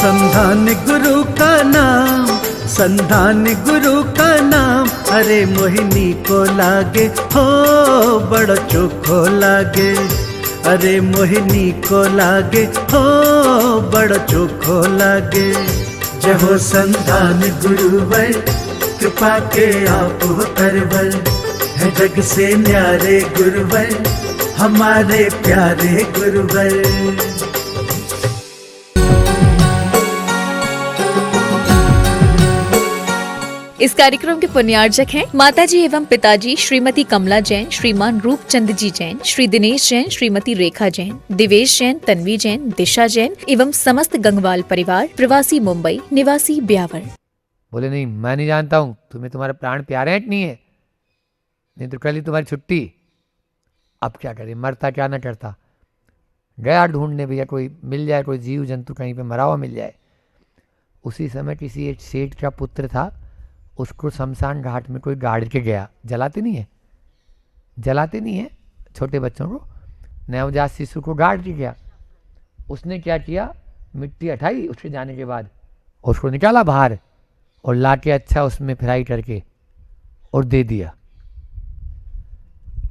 संधान गुरु का नाम, संधान गुरु का नाम, अरे मोहिनी को लागे हो बड़ो चोखो लागे, अरे मोहिनी को लागे हो बड़ो चोखो लागे। जय हो संधान गुरुवर, कृपा के आप हो करवर, है जग से न्यारे गुरुवर, हमारे प्यारे गुरुवर। इस कार्यक्रम के पुण्यार्जक हैं माताजी एवं पिताजी श्रीमती कमला जैन, श्रीमान रूपचंद जी जैन, श्री दिनेश जैन, श्रीमती रेखा जैन, दिवेश जैन, तन्वी जैन, दिशा जैन एवं समस्त गंगवाल परिवार, प्रवासी मुंबई, निवासी ब्यावर। बोले नहीं, मैं नहीं जानता हूँ तुम्हें तुम्हारे प्राण प्यारे हैं नहीं है, नहीं तो कल ही तुम्हारी छुट्टी। अब क्या करे, मरता क्या न करता। गया ढूंढने, भैया कोई मिल जाए, कोई जीव जंतु कहीं पे मरा हुआ मिल जाए। उसी समय किसी एक सेठ का पुत्र था, उसको शमशान घाट में कोई गाड़ के गया। जलाते नहीं है छोटे बच्चों को, नवजात शिशु को गाड़ के गया। उसने क्या किया, मिट्टी हटाई उसके जाने के बाद, उसको निकाला बाहर और लाके अच्छा उसमें फ्राई करके और दे दिया।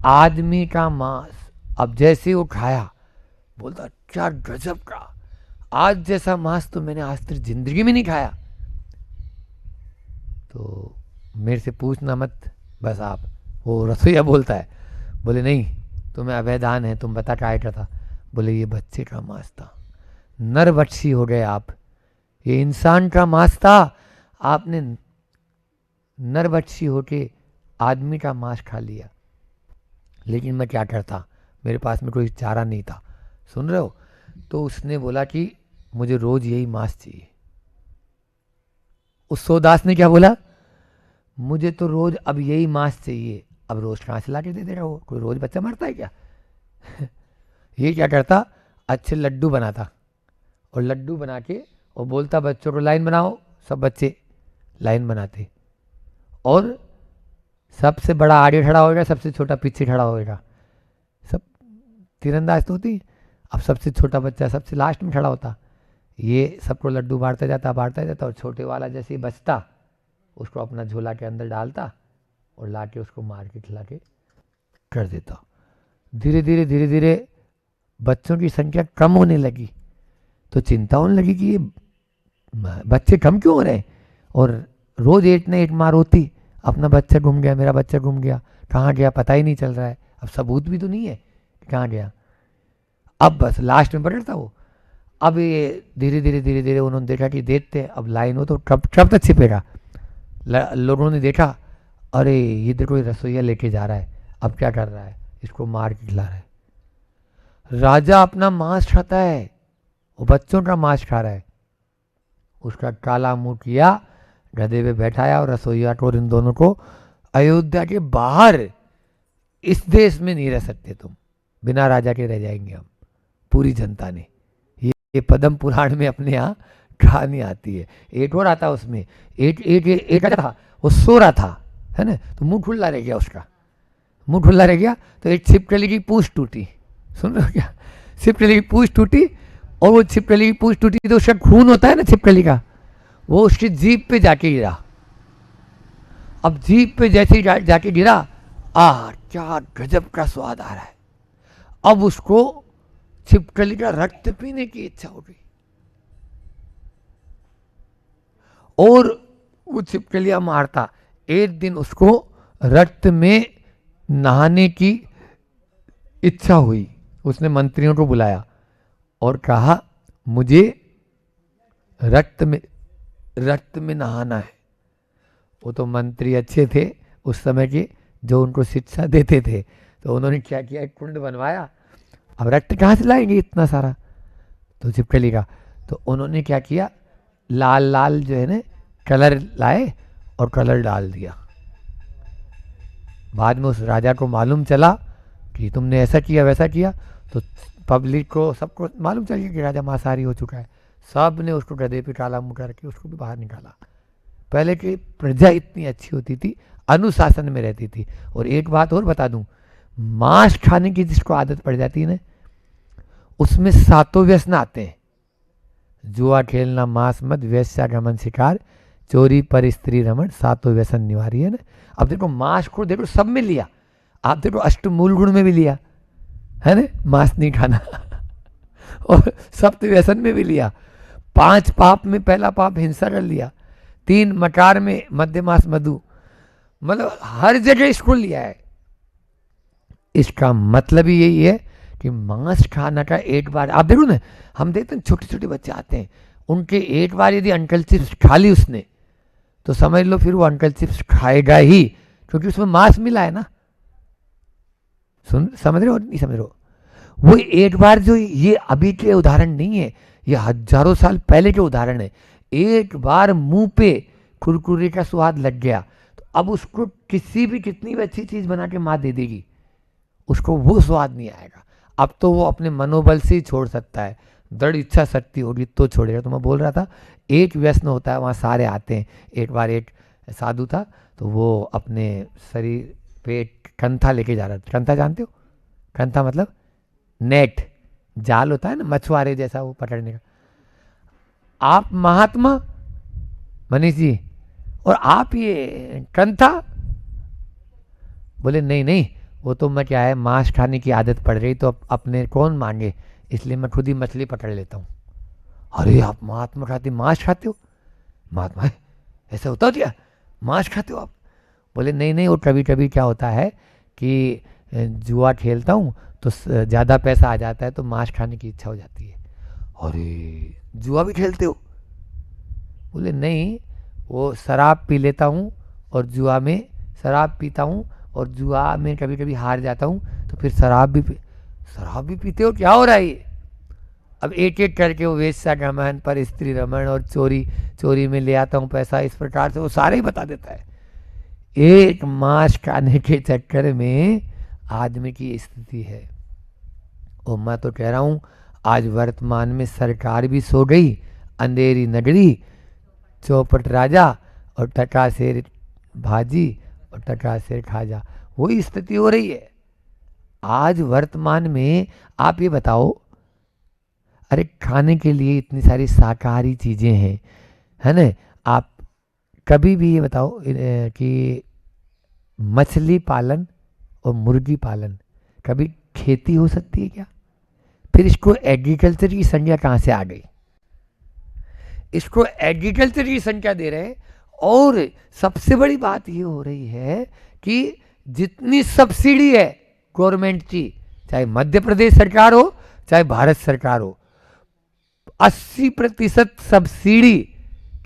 आदमी का मांस अब जैसे वो खाया, बोलता क्या गजब का, आज जैसा मांस तो मैंने आज तक जिंदगी में नहीं खाया। तो मेरे से पूछना मत बस आप, वो रसोईया बोलता है। बोले नहीं, तुम्हें अभेदान है, तुम बता क्या आया था। बोले ये बच्चे का मांस था, नर बच्ची हो गए आप, ये इंसान का मांस था, आपने नर बच्ची होके आदमी का मांस खा लिया। लेकिन मैं क्या करता, मेरे पास में कोई चारा नहीं था, सुन रहे हो। तो उसने बोला कि मुझे रोज यही मांस चाहिए। उस सोदास ने क्या बोला, मुझे तो रोज अब यही मांस चाहिए। अब रोज कहाँ से ला के दे देगा वो, कोई रोज बच्चा मरता है क्या। ये क्या करता, अच्छे लड्डू बनाता और लड्डू बना के और बोलता बच्चों को लाइन बनाओ। सब बच्चे लाइन बनाते और सबसे बड़ा आगे खड़ा होगा, सबसे छोटा पीछे खड़ा होगा। सब तीरंदाज तो होती, अब सबसे छोटा बच्चा सबसे लास्ट में खड़ा होता। ये सबको लड्डू बांटता जाता और छोटे वाला जैसे ही बचता उसको अपना झोला के अंदर डालता और लाके उसको मार के खिला के कर देता। धीरे धीरे बच्चों की संख्या कम होने लगी, तो चिंता होने लगी कि ये बच्चे कम क्यों हो रहे हैं। और रोज एक न एक मार होती, अपना बच्चा गुम गया, मेरा बच्चा गुम गया, कहाँ गया पता ही नहीं चल रहा है। अब सबूत भी तो नहीं है कि कहाँ गया। अब बस लास्ट में पकड़ता वो। अब ये धीरे धीरे उन्होंने देखा कि देखते अब लाइन हो तो कब तक छिपेगा। लोगों ने देखा, अरे ये देखो रसोईया लेके जा रहा है, अब क्या कर रहा है, इसको मार के खिला रहा है। राजा अपना मांस खाता है, वो बच्चों का मांस खा रहा है। उसका काला मुंह किया, गधे पे बैठाया और रसोईया को और इन दोनों को अयोध्या के बाहर, इस देश में नहीं रह सकते तुम, बिना राजा के रह जाएंगे हम, पूरी जनता ने। ये पद्म पुराण में अपने यहाँ कहानी आती है। एक और आता उसमें, एक था, वो सो रहा था, है ना, तो मुंह खुला रह गया, उसका मुंह खुला रह गया तो एक छिपकली की पूंछ टूटी। सुन रहे हो क्या, छिपकली की पूंछ टूटी, और वो छिपकली की पूंछ टूटी तो उसका खून होता है ना छिपकली का, वो उसकी जीभ पे जाके गिरा। अब जीभ पे जैसे ही जाके गिरा, क्या गजब का स्वाद आ रहा है। अब उसको छिपकली का रक्त पीने की इच्छा हो गई और वो छिपकलियां मारता। एक दिन उसको रक्त में नहाने की इच्छा हुई। उसने मंत्रियों को बुलाया और कहा मुझे रक्त में नहाना है। वो तो मंत्री अच्छे थे उस समय के, जो उनको शिक्षा देते थे, तो उन्होंने क्या किया, एक कुंड बनवाया। अब रक्त कहाँ से लाएंगे इतना सारा, तो छिपकली का, तो उन्होंने क्या किया, लाल जो है ना कलर लाए और कलर डाल दिया। बाद में उस राजा को मालूम चला कि तुमने ऐसा किया वैसा किया, तो पब्लिक को सबको मालूम चल गया कि राजा मांसाहारी हो चुका है। सब ने उसको गधे पे काला मुंह करके उसको भी बाहर निकाला। पहले की प्रजा इतनी अच्छी होती थी, अनुशासन में रहती थी। और एक बात और बता दूं, मांस खाने की जिसको आदत पड़ जाती है ना, उसमें सातों व्यसन आते हैं। जुआ खेलना मांस मद वेश्या रमन शिकार चोरी पर स्त्री रमन सातों व्यसन निवारी, है ना। अब देखो मांस को देखो सब में लिया, आप देखो अष्टमूल गुण में भी लिया, है ना, मांस नहीं खाना और सप्त व्यसन में भी लिया, 5 पाप में पहला पाप हिंसा कर लिया, 3 मकार में मध्य मास मधु, मतलब हर जगह इसको लिया है। इसका मतलब ही यही है कि मांस खाना का एक बार, आप देखो ना, हम देखते हैं छोटे छोटे बच्चे आते हैं, उनके एक बार यदि अंकल चिप्स खा ली उसने, तो समझ लो फिर वो अंकल चिप्स खाएगा ही, क्योंकि उसमें मांस मिला है ना। समझ रहे हो नहीं समझ रहे हो? वो एक बार जो, ये अभी के उदाहरण नहीं है, ये हजारों साल पहले के उदाहरण है। एक बार मुंह पे कुरकुरे का स्वाद लग गया तो अब उसको किसी भी कितनी भी अच्छी चीज बना के माँ दे देगी, उसको वो स्वाद नहीं आएगा। अब तो वो अपने मनोबल से ही छोड़ सकता है, दृढ़ इच्छा शक्ति होगी तो छोड़ेगा। तो मैं बोल रहा था एक व्यसन होता है, वहाँ सारे आते हैं। एक बार एक साधु था तो वो अपने शरीर पे कंथा लेके जा रहा था। कंथा जानते हो? कंथा मतलब नेट, जाल होता है ना मछुआरे जैसा, वो पकड़ने का। आप महात्मा मनीष जी और आप ये कंथा? बोले नहीं नहीं, वो तो मैं क्या है, मांस खाने की आदत पड़ रही तो अपने कौन मांगे, इसलिए मैं खुद ही मछली पकड़ लेता हूँ। अरे आप महात्मा खाते मांस खाते हो? महात्मा है ऐसा होता हो क्या, मांस खाते हो आप? बोले नहीं नहीं, वो कभी कभी क्या होता है कि जुआ खेलता हूँ तो ज़्यादा पैसा आ जाता है तो मांस खाने की इच्छा हो जाती है। अरे जुआ भी खेलते हो? बोले नहीं, वो शराब पी लेता हूँ और जुआ में शराब पीता हूँ और जुआ में कभी कभी हार जाता हूँ तो फिर शराब भी पीते हो? क्या हो रहा है ये? अब एक एक करके वो वेश्या रमन पर स्त्री रमन और चोरी में ले आता हूँ पैसा, इस प्रकार से वो सारे ही बता देता है। एक मांस खाने के चक्कर में आदमी की स्थिति है। और मैं तो कह रहा हूँ आज वर्तमान में सरकार भी सो गई, अंधेरी नगरी, चौपट राजा और टका शेर भाजी और टका शेर खाजा, वही स्थिति हो रही है आज वर्तमान में। आप ये बताओ, अरे खाने के लिए इतनी सारी शाकाहारी चीज़ें हैं, है ना। आप कभी भी ये बताओ कि मछली पालन और मुर्गी पालन कभी खेती हो सकती है क्या? फिर इसको एग्रीकल्चर की संज्ञा कहाँ से आ गई? इसको एग्रीकल्चर की संज्ञा दे रहे हैं। और सबसे बड़ी बात ये हो रही है कि जितनी सब्सिडी है गवर्नमेंट की, चाहे मध्य प्रदेश सरकार हो चाहे भारत सरकार हो, 80% सब्सिडी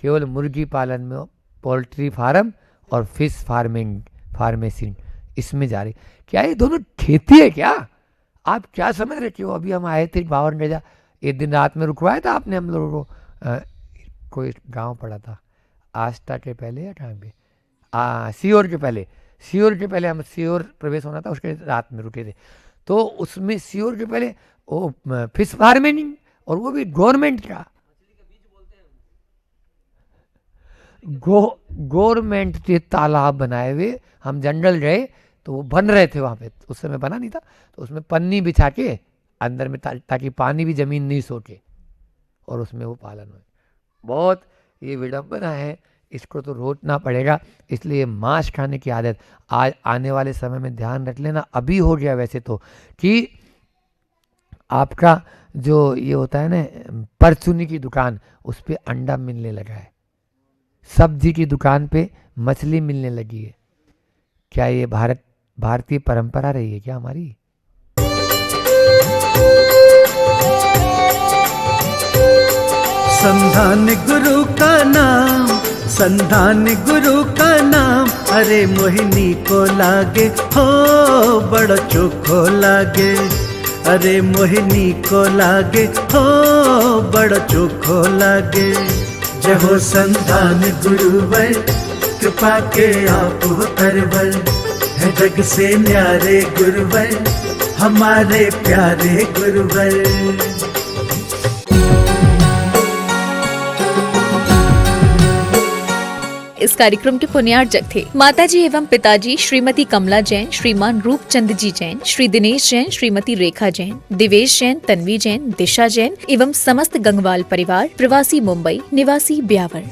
केवल मुर्गी पालन में, पोल्ट्री फार्म और फिश फार्मेसिंग इसमें जा रही। क्या ये दोनों खेती है क्या? आप क्या समझ रहे हो? अभी हम आए थे बावन गजा, एक दिन रात में रुकवाया था आपने हम लोगों को। कोई गांव पड़ा था आस्था के पहले या कहाँ पे, सीहोर के पहले हम सीहोर प्रवेश होना था, उसके रात में रुके थे। तो उसमें सीहोर के पहले वो फिश फार्मिंग, और वो भी गवर्नमेंट का, गवर्नमेंट के तालाब बनाए हुए। हम जंगल गए तो वो बन रहे थे वहाँ पे, उस समय बना नहीं था, तो उसमें पन्नी बिछा के अंदर में ताकि पानी भी जमीन नहीं सोके और उसमें वो पालन हो। बहुत ये विडंबना है, इसको तो रोकना पड़ेगा। इसलिए मांस खाने की आदत आज आने वाले समय में ध्यान रख लेना। अभी हो गया वैसे तो कि आपका जो ये होता है ना परचूनी की दुकान, उस पर अंडा मिलने लगा है, सब्जी की दुकान पे मछली मिलने लगी है। क्या ये भारतीय परंपरा रही है क्या हमारी? संधान गुरु का नाम, संधान गुरु का नाम, अरे मोहिनी को लागे हो बड़ा चोखो लागे, अरे मोहिनी को लागे हो बड़ा चोखो लागे। जय हो संधान गुरुवर, कृपा के आप हो तरवर, है जग से न्यारे गुरुवर, हमारे प्यारे गुरुवर। इस कार्यक्रम के पुण्यार्जक थे माताजी एवं पिताजी श्रीमती कमला जैन, श्रीमान रूपचंद जी जैन, श्री दिनेश जैन, श्रीमती रेखा जैन, दिवेश जैन, तन्वी जैन, दिशा जैन एवं समस्त गंगवाल परिवार, प्रवासी मुंबई, निवासी ब्यावर।